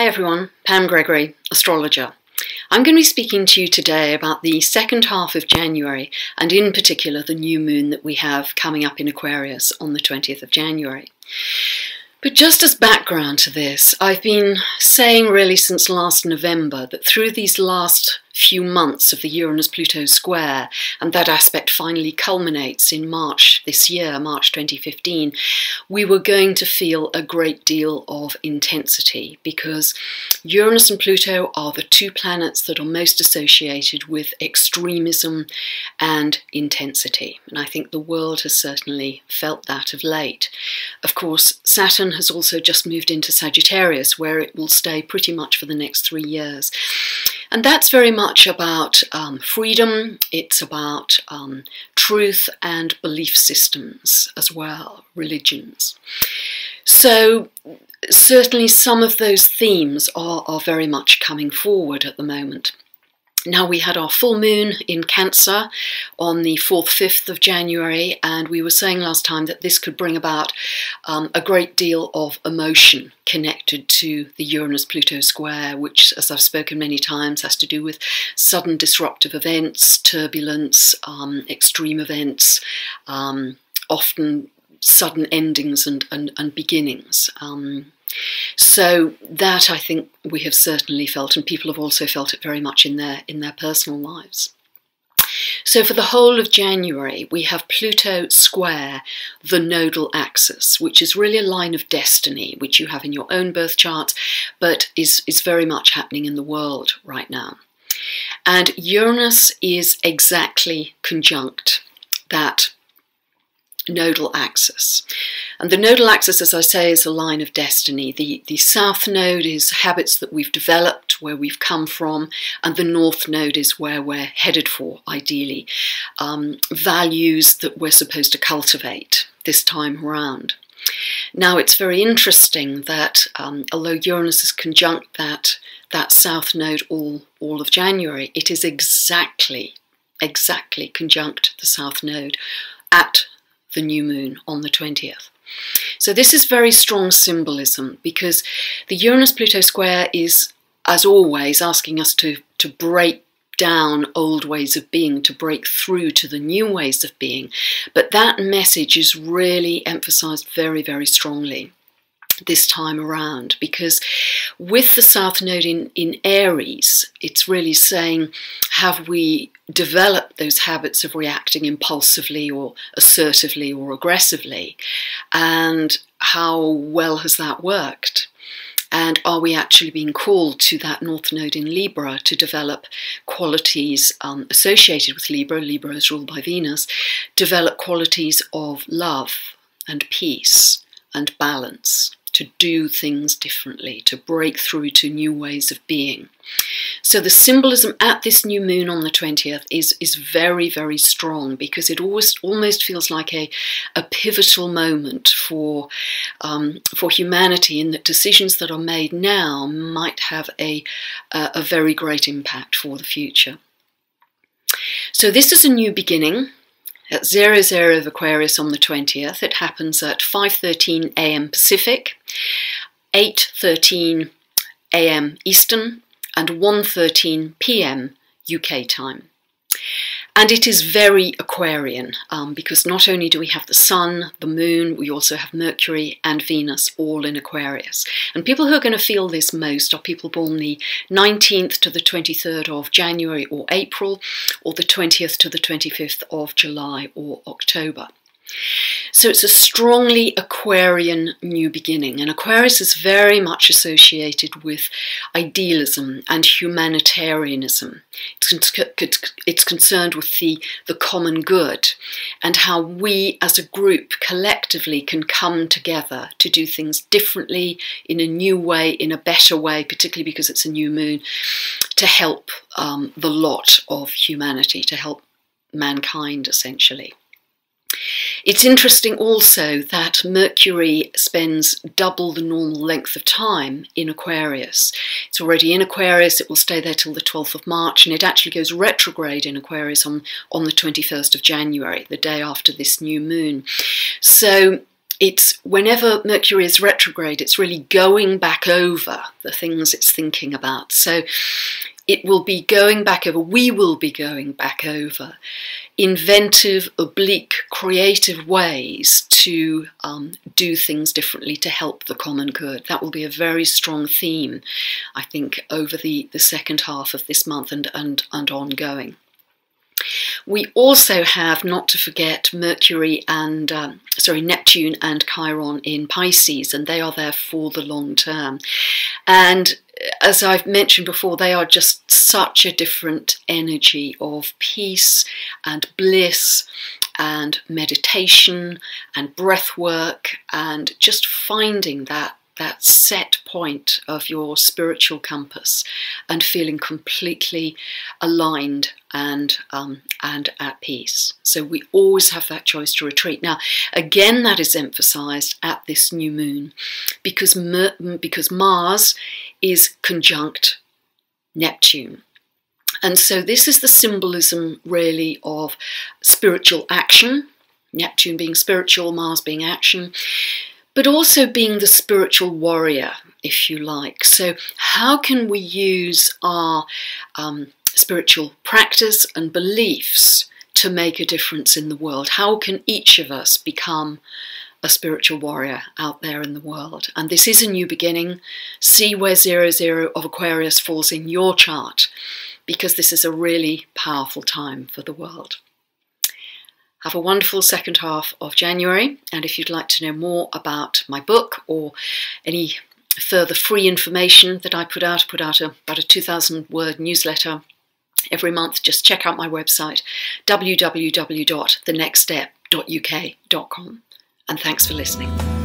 Hi everyone, Pam Gregory, astrologer. I'm going to be speaking to you today about the second half of January and in particular the new moon that we have coming up in Aquarius on the 20th of January. But just as background to this, I've been saying really since last November that through these last few months of the Uranus-Pluto square, and that aspect finally culminates in March this year, March 2015, we were going to feel a great deal of intensity because Uranus and Pluto are the two planets that are most associated with extremism and intensity. And I think the world has certainly felt that of late. Of course, Saturn has also just moved into Sagittarius, where it will stay pretty much for the next 3 years. And that's very much about freedom, it's about truth and belief systems as well, religions. So certainly some of those themes are very much coming forward at the moment. Now, we had our full moon in Cancer on the 4th, 5th of January, and we were saying last time that this could bring about a great deal of emotion connected to the Uranus-Pluto square, which, as I've spoken many times, has to do with sudden disruptive events, turbulence, extreme events, often sudden endings and beginnings. So that I think we have certainly felt, and people have also felt it very much in their personal lives. So for the whole of January, we have Pluto square the nodal axis, which is really a line of destiny, which you have in your own birth chart, but is very much happening in the world right now. And Uranus is exactly conjunct that nodal axis. And the nodal axis, as I say, is a line of destiny. The south node is habits that we've developed, where we've come from, and the north node is where we're headed for, ideally. Values that we're supposed to cultivate this time around. Now, it's very interesting that although Uranus is conjunct that south node all of January, it is exactly conjunct the south node at the new moon on the 20th. So this is very strong symbolism because the Uranus-Pluto square is, as always, asking us to break down old ways of being, to break through to the new ways of being. But that message is really emphasized very, very strongly this time around, because with the south node in Aries, it's really saying, have we developed those habits of reacting impulsively or assertively or aggressively, and how well has that worked? And are we actually being called to that north node in Libra to develop qualities associated with Libra? Libra is ruled by Venus. Develop qualities of love and peace and balance, to do things differently, to break through to new ways of being. So the symbolism at this new moon on the 20th is very, very strong, because it almost feels like a pivotal moment for humanity, in that decisions that are made now might have a very great impact for the future. So this is a new beginning. At 00 of Aquarius on the 20th, it happens at 5:13 a.m. Pacific, 8:13 a.m. Eastern, and 1:13 p.m. UK time. And it is very Aquarian, because not only do we have the Sun, the Moon, we also have Mercury and Venus all in Aquarius. And people who are going to feel this most are people born the 19th to the 23rd of January or April, or the 20th to the 25th of July or October. So it's a strongly Aquarian new beginning, and Aquarius is very much associated with idealism and humanitarianism. It's concerned with the common good and how we as a group collectively can come together to do things differently, in a new way, in a better way, particularly because it's a new moon, to help the lot of humanity, to help mankind essentially. It's interesting also that Mercury spends double the normal length of time in Aquarius. It's already in Aquarius, it will stay there till the 12th of March, and it actually goes retrograde in Aquarius on the 21st of January, the day after this new moon. So it's whenever Mercury is retrograde, it's really going back over the things it's thinking about. So it will be going back over, we will be going back over inventive, oblique, creative ways to do things differently to help the common good. That will be a very strong theme, I think, over the second half of this month and ongoing. We also have, not to forget, Neptune and Chiron in Pisces, and they are there for the long term. And as I've mentioned before, they are just such a different energy of peace and bliss and meditation and breath work and just finding that set point of your spiritual compass and feeling completely aligned and at peace. So we always have that choice to retreat. Now, again, that is emphasized at this new moon because Mars is conjunct Neptune. And so this is the symbolism really of spiritual action, Neptune being spiritual, Mars being action, but also being the spiritual warrior, if you like. So how can we use our spiritual practice and beliefs to make a difference in the world? How can each of us become a spiritual warrior out there in the world? And this is a new beginning. See where 00 of Aquarius falls in your chart, because this is a really powerful time for the world. Have a wonderful second half of January, and if you'd like to know more about my book or any further free information that I put out about a 2,000-word newsletter every month, just check out my website, www.thenextstep.uk.com. And thanks for listening.